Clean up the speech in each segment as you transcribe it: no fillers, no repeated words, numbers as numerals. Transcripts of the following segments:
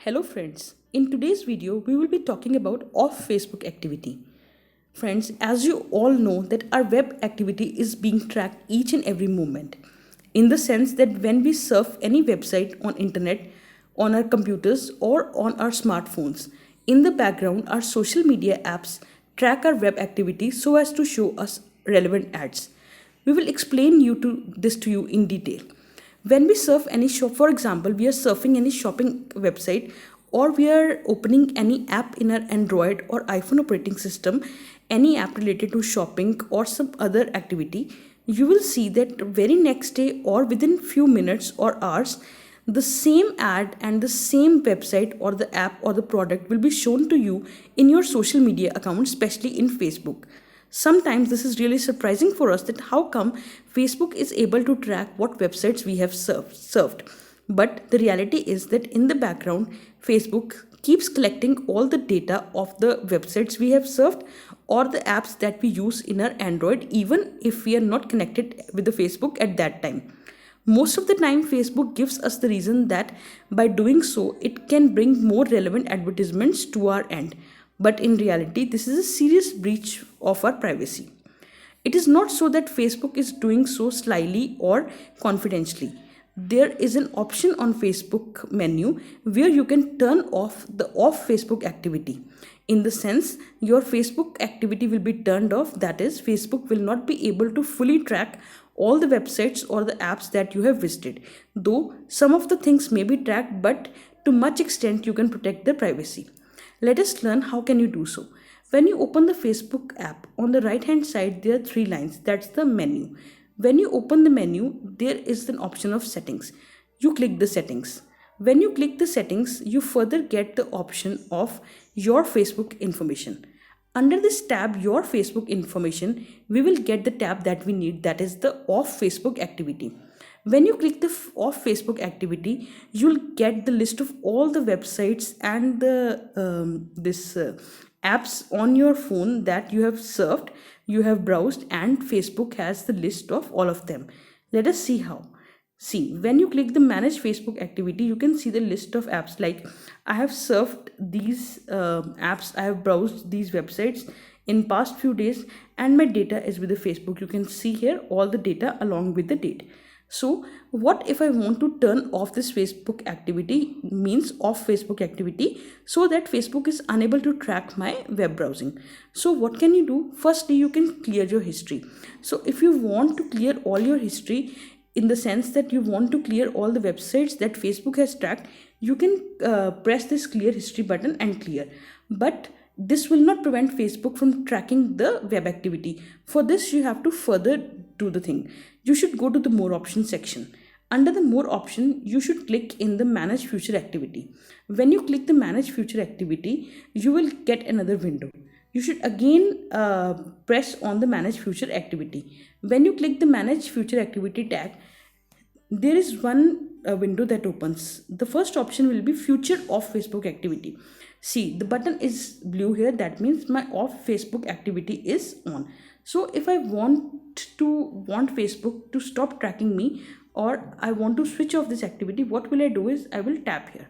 Hello friends, in today's video we will be talking about off Facebook activity. Friends, as you all know that our web activity is being tracked each and every moment, in the sense that when we surf any website on internet, on our computers or on our smartphones, in the background our social media apps track our web activity so as to show us relevant ads. We will explain this to you in detail. When we surf any shop, for example, we are surfing any shopping website or we are opening any app in our Android or iPhone operating system, any app related to shopping or some other activity, you will see that very next day or within few minutes or hours, the same ad and the same website or the app or the product will be shown to you in your social media account, especially in Facebook. Sometimes this is really surprising for us that how come Facebook is able to track what websites we have surfed. But the reality is that in the background, Facebook keeps collecting all the data of the websites we have surfed or the apps that we use in our Android, even if we are not connected with the Facebook at that time. Most of the time, Facebook gives us the reason that by doing so, it can bring more relevant advertisements to our end. But in reality, this is a serious breach of our privacy. It is not so that Facebook is doing so slyly or confidentially. There is an option on Facebook menu where you can turn off the off Facebook activity. In the sense, your Facebook activity will be turned off, that is, Facebook will not be able to fully track all the websites or the apps that you have visited. Though some of the things may be tracked, but to much extent you can protect their privacy. Let us learn how can you do so. When you open the Facebook app, on the right hand side there are three lines, that's the menu. When you open the menu, there is an option of settings. You click the settings. When you click the settings, you further get the option of your Facebook information. Under this tab, your Facebook information, we will get the tab that we need, that is the off Facebook activity. When you click the off Facebook activity, you'll get the list of all the websites and the apps on your phone that you have surfed, you have browsed, and Facebook has the list of all of them. Let us see how. See, when you click the manage Facebook activity, you can see the list of apps like I have surfed these apps, I have browsed these websites in past few days, and my data is with the Facebook. You can see here all the data along with the date. So what if I want to turn off this Facebook activity, means off Facebook activity, so that Facebook is unable to track my web browsing? So what can you do? Firstly, you can clear your history. So if you want to clear all your history, in the sense that you want to clear all the websites that Facebook has tracked, you can press this clear history button and clear. But this will not prevent Facebook from tracking the web activity. For this, you have to further do the thing. You should go to the more options section. Under the more option, you should click in the manage future activity. When you click the manage future activity, you will get another window. You should again press on the manage future activity. When you click the manage future activity tag, there is one window that opens. The first option will be future off Facebook activity. See, the button is blue here, that means my off Facebook activity is on. So if I want Facebook to stop tracking me, or I want to switch off this activity, what will I do is I will tap here.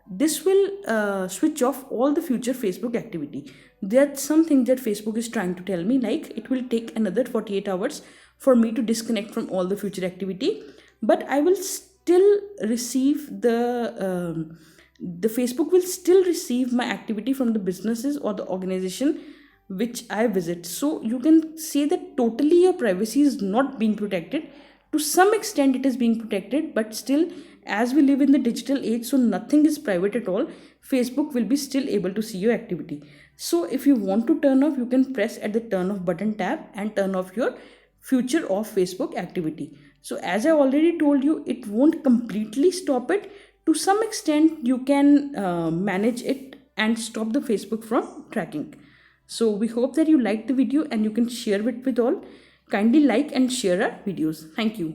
This will switch off all the future Facebook activity. That's something that Facebook is trying to tell me, like it will take another 48 hours for me to disconnect from all the future activity, but I will still receive the Facebook will still receive my activity from the businesses or the organization which I visit. So you can say that totally your privacy is not being protected. To some extent it is being protected, but still, as we live in the digital age, so nothing is private at all. Facebook will be still able to see your activity. So if you want to turn off, you can press at the turn off button tab and turn off your future off Facebook activity. So as I already told you, it won't completely stop it. To some extent you can manage it and stop the Facebook from tracking. So we hope that you liked the video and you can share it with all. Kindly like and share our videos. Thank you.